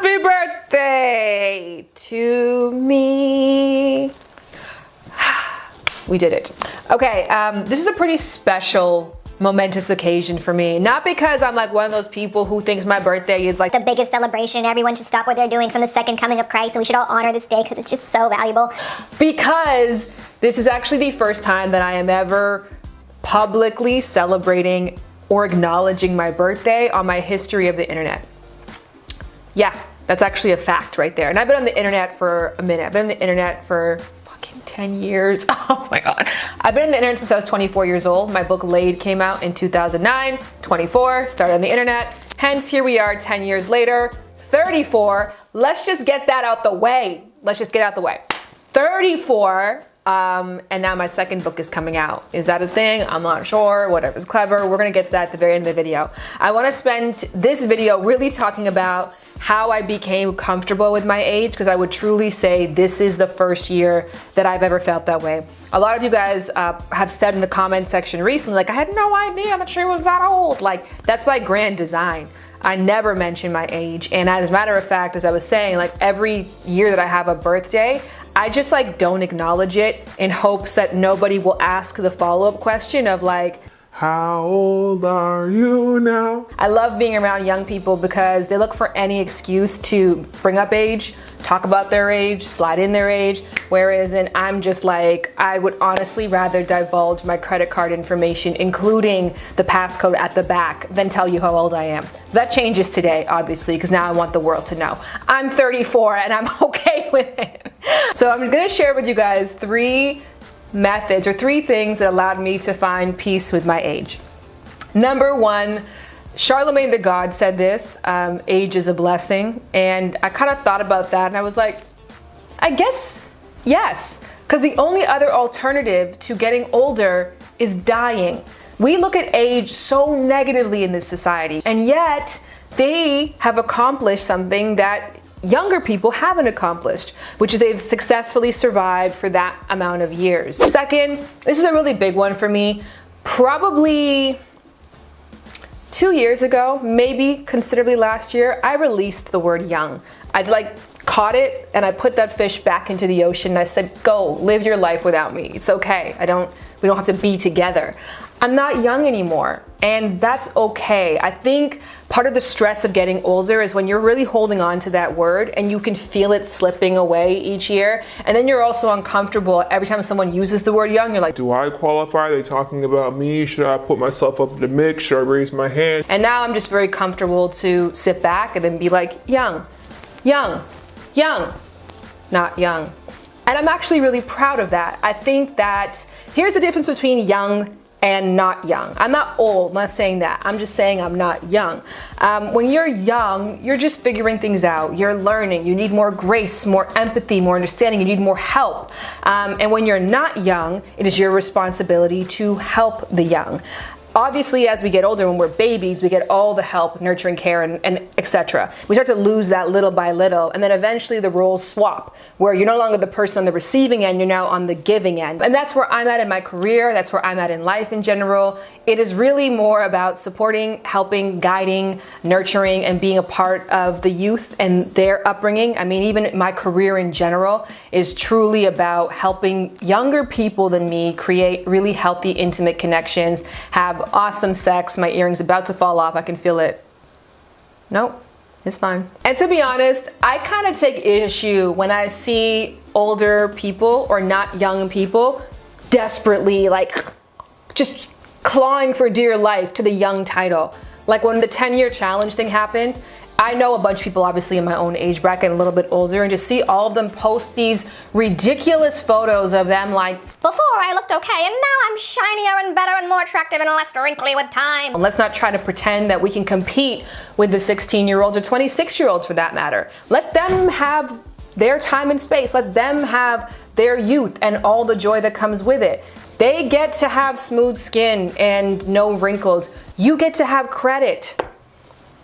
Happy birthday to me. We did it. Okay, this is a pretty special, momentous occasion for me. Not because I'm like one of those people who thinks my birthday is like the biggest celebration. Everyone should stop what they're doing from the second coming of Christ, and we should all honor this day because it's just so valuable. Because this is actually the first time that I am ever publicly celebrating or acknowledging my birthday on my history of the internet. Yeah, that's actually a fact right there. And I've been on the internet for a minute. I've been on the internet for fucking 10 years. Oh my God. I've been on the internet since I was 24 years old. My book Laid came out in 2009, 24, started on the internet. Hence, here we are 10 years later, 34. Let's just get that out the way. Let's just get out the way. 34. And now my second book is coming out. Is that a thing? I'm not sure. Whatever's clever. We're gonna get to that at the very end of the video. I wanna spend this video really talking about how I became comfortable with my age, because I would truly say this is the first year that I've ever felt that way. A lot of you guys have said in the comment section recently, like, I had no idea that she was that old. Like, that's by grand design. I never mention my age. And as a matter of fact, as I was saying, like every year that I have a birthday, I just like don't acknowledge it in hopes that nobody will ask the follow-up question of like, how old are you now? I love being around young people because they look for any excuse to bring up age, talk about their age, slide in their age, whereas I'm just like, I would honestly rather divulge my credit card information, including the passcode at the back, than tell you how old I am. That changes today, obviously, because now I want the world to know. I'm 34 and I'm okay with it. So I'm gonna share with you guys three methods or three things that allowed me to find peace with my age. Number one, Charlemagne the God said this, age is a blessing. And I kind of thought about that and I was like, I guess yes, because the only other alternative to getting older is dying. We look at age so negatively in this society, and yet they have accomplished something that younger people haven't accomplished, which is they've successfully survived for that amount of years. Second, this is a really big one for me. Probably 2 years ago, maybe considerably last year, I released the word young. I'd like caught it and I put that fish back into the ocean and I said, go live your life without me. It's okay. We don't have to be together. I'm not young anymore, and that's okay. I think part of the stress of getting older is when you're really holding on to that word and you can feel it slipping away each year, and then you're also uncomfortable every time someone uses the word young. You're like, do I qualify? Are they talking about me? Should I put myself up in the mix? Should I raise my hand? And now I'm just very comfortable to sit back and then be like, young, young, young, not young. And I'm actually really proud of that. I think that here's the difference between young and not young. I'm not old, I'm not saying that. I'm just saying I'm not young. When you're young, you're just figuring things out. You're learning. You need more grace, more empathy, more understanding. You need more help. And when you're not young, it is your responsibility to help the young. Obviously, as we get older, when we're babies, we get all the help, nurturing care, and etc. We start to lose that little by little, and then eventually the roles swap, where you're no longer the person on the receiving end, you're now on the giving end. And that's where I'm at in my career, that's where I'm at in life in general. It is really more about supporting, helping, guiding, nurturing, and being a part of the youth and their upbringing. I mean, even my career in general is truly about helping younger people than me create really healthy, intimate connections, have awesome sex. My earring's about to fall off. I can feel it. Nope, it's fine. And to be honest, I kind of take issue when I see older people or not young people desperately like just clawing for dear life to the young title. Like when the 10-year challenge thing happened, I know a bunch of people obviously in my own age bracket, a little bit older, and just see all of them post these ridiculous photos of them like, before I looked okay, and now I'm shinier and better and more attractive and less wrinkly with time. Let's not try to pretend that we can compete with the 16-year-olds or 26-year-olds for that matter. Let them have their time and space. Let them have their youth and all the joy that comes with it. They get to have smooth skin and no wrinkles. You get to have credit.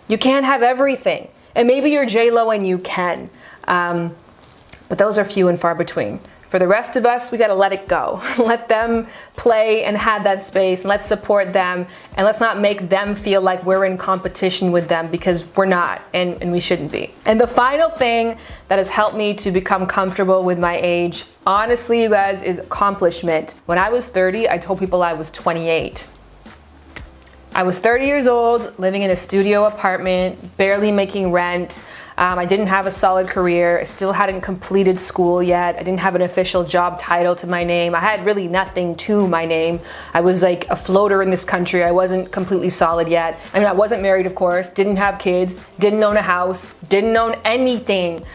You can't have everything. And maybe you're J-Lo and you can. But those are few and far between. For the rest of us, we gotta let it go. Let them play and have that space, and let's support them, and let's not make them feel like we're in competition with them, because we're not, and we shouldn't be. And the final thing that has helped me to become comfortable with my age, honestly, you guys, is accomplishment. When I was 30, I told people I was 28. I was 30 years old, living in a studio apartment, barely making rent. I didn't have a solid career. I still hadn't completed school yet. I didn't have an official job title to my name. I had really nothing to my name. I was like a floater in this country. I wasn't completely solid yet. I mean, I wasn't married, of course, didn't have kids, didn't own a house, didn't own anything.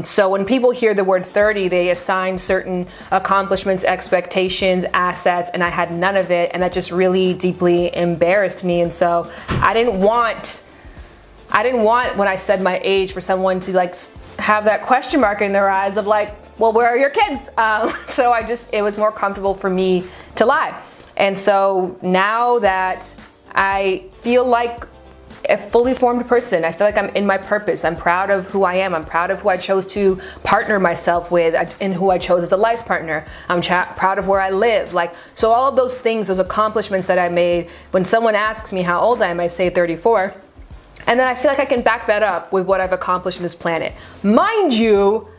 So when people hear the word 30, they assign certain accomplishments, expectations, assets, and I had none of it, and that just really deeply embarrassed me. And so I didn't want when I said my age for someone to like have that question mark in their eyes of like, well, where are your kids? So it was more comfortable for me to lie. And so now that I feel like a fully formed person, I feel like I'm in my purpose. I'm proud of who I am. I'm proud of who I chose to partner myself with and who I chose as a life partner. I'm proud of where I live. So all of those things, those accomplishments that I made, when someone asks me how old I am, I say 34. And then I feel like I can back that up with what I've accomplished in this planet. Mind you,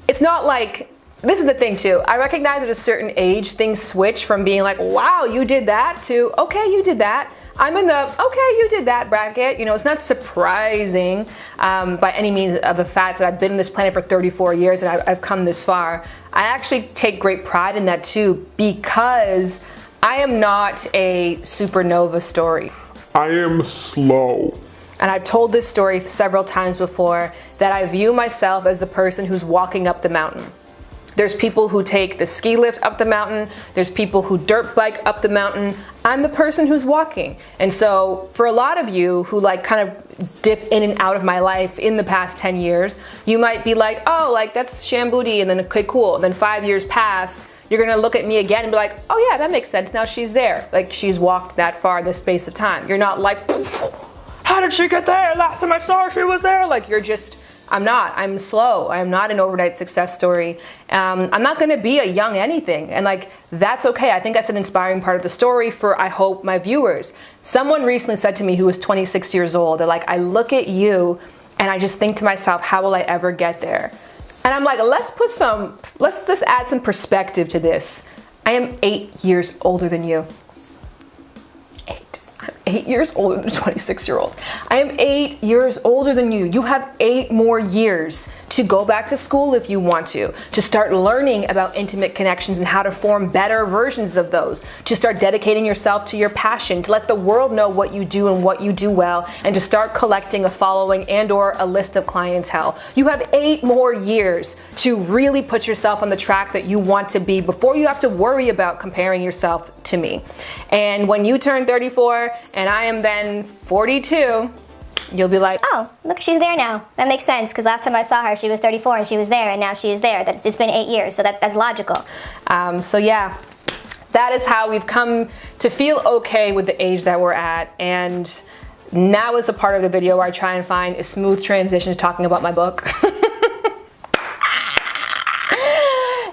it's not like, this is the thing too, I recognize at a certain age, things switch from being like, wow, you did that, to, okay, you did that. I'm in the, okay, you did that bracket. You know, it's not surprising by any means of the fact that I've been on this planet for 34 years and I've come this far. I actually take great pride in that too, because I am not a supernova story. I am slow. And I've told this story several times before, that I view myself as the person who's walking up the mountain. There's people who take the ski lift up the mountain. There's people who dirt bike up the mountain. I'm the person who's walking. And so for a lot of you who like kind of dip in and out of my life in the past 10 years, you might be like, oh, like that's Shambudi, and then okay, cool. And then 5 years pass, you're gonna look at me again and be like, oh yeah, that makes sense. Now she's there. Like she's walked that far in the space of time. You're not like, how did she get there? Last time I saw her, she was there. Like you're just, I'm slow. I'm not an overnight success story. I'm not gonna be a young anything. And like, that's okay. I think that's an inspiring part of the story for, I hope, my viewers. Someone recently said to me who was 26 years old, they're like, I look at you and I just think to myself, how will I ever get there? And I'm like, let's just add some perspective to this. I am 8 years older than you. 8 years older than a 26-year-old. I am 8 years older than you. You have 8 more years to go back to school if you want to start learning about intimate connections and how to form better versions of those, to start dedicating yourself to your passion, to let the world know what you do and what you do well, and to start collecting a following and or a list of clientele. You have 8 more years to really put yourself on the track that you want to be before you have to worry about comparing yourself to me. And when you turn 34 and I am then 42, you'll be like, oh, look, she's there now. That makes sense, because last time I saw her, she was 34 and she was there, and now she is there. It's been 8 years, so that's logical. So yeah, that is how we've come to feel okay with the age that we're at. And now is the part of the video where I try and find a smooth transition to talking about my book.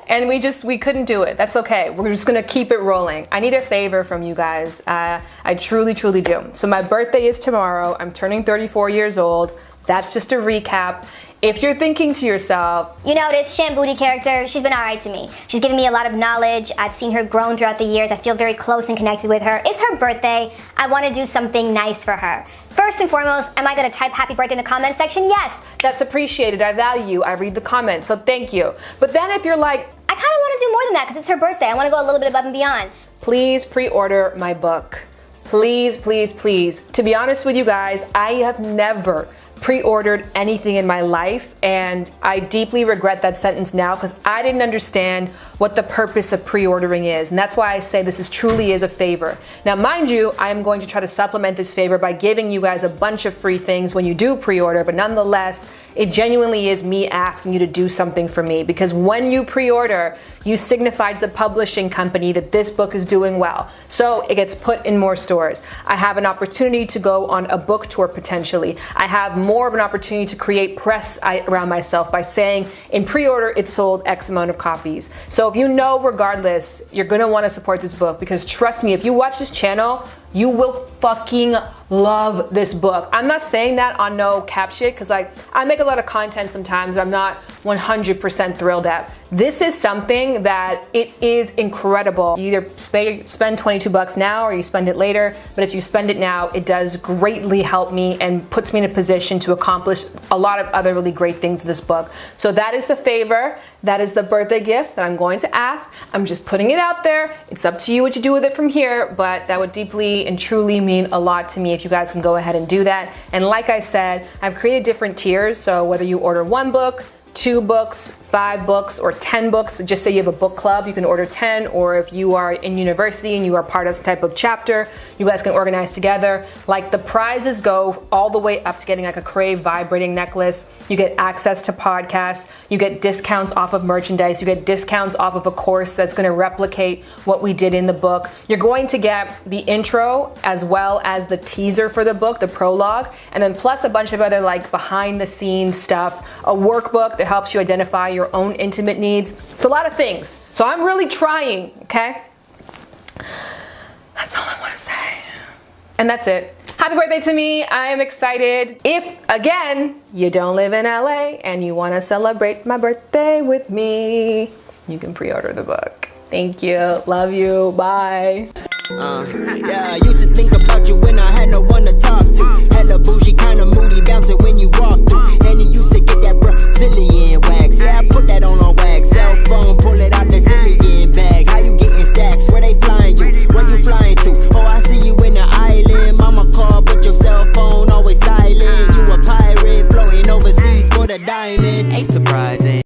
And we couldn't do it. That's okay. We're just gonna keep it rolling. I need a favor from you guys. I truly, truly do. So my birthday is tomorrow. I'm turning 34 years old. That's just a recap. If you're thinking to yourself, you know, this Shambudi character, she's been alright to me. She's given me a lot of knowledge. I've seen her grown throughout the years. I feel very close and connected with her. It's her birthday. I want to do something nice for her. First and foremost, am I going to type happy birthday in the comment section? Yes. That's appreciated. I value you. I read the comments, so thank you. But then if you're like, I kind of want to do more than that because it's her birthday. I want to go a little bit above and beyond. Please pre-order my book. Please, please, please. To be honest with you guys, I have never pre-ordered anything in my life, and I deeply regret that sentence now because I didn't understand what the purpose of pre-ordering is. And that's why I say this truly is a favor. Now, mind you, I am going to try to supplement this favor by giving you guys a bunch of free things when you do pre-order, but nonetheless, it genuinely is me asking you to do something for me, because when you pre-order, you signify to the publishing company that this book is doing well. So it gets put in more stores. I have an opportunity to go on a book tour potentially. I have more of an opportunity to create press around myself by saying in pre-order it sold X amount of copies. So if you know, regardless, you're gonna wanna support this book, because trust me, if you watch this channel, you will fucking love this book. I'm not saying that on no cap shit, because I make a lot of content sometimes I'm not 100% thrilled at. This is something that it is incredible. You either spend 22 bucks now or you spend it later, but if you spend it now, it does greatly help me and puts me in a position to accomplish a lot of other really great things with this book. So that is the favor, that is the birthday gift that I'm going to ask. I'm just putting it out there. It's up to you what you do with it from here, but that would deeply and truly mean a lot to me if you guys can go ahead and do that. And like I said, I've created different tiers, so whether you order 1 book, 2 books, 5 books, or 10 books, just say you have a book club, you can order 10, or if you are in university and you are part of some type of chapter, you guys can organize together. Like, the prizes go all the way up to getting like a Crave vibrating necklace. You get access to podcasts, you get discounts off of merchandise, you get discounts off of a course that's gonna replicate what we did in the book. You're going to get the intro as well as the teaser for the book, the prologue, and then plus a bunch of other like behind the scenes stuff, a workbook that helps you identify your own intimate needs. It's a lot of things. So I'm really trying, okay? That's all I want to say. And that's it. Happy birthday to me. I am excited. If, again, you don't live in LA and you want to celebrate my birthday with me, you can pre-order the book. Thank you. Love you. Bye. Yeah, I used to think about you when I had no one to talk to. Hella bougie, kinda moody, bouncing when you walk through. And you used to get that Brazilian wax. Yeah, I put that on wax. Cell phone, pull it out the Zillion.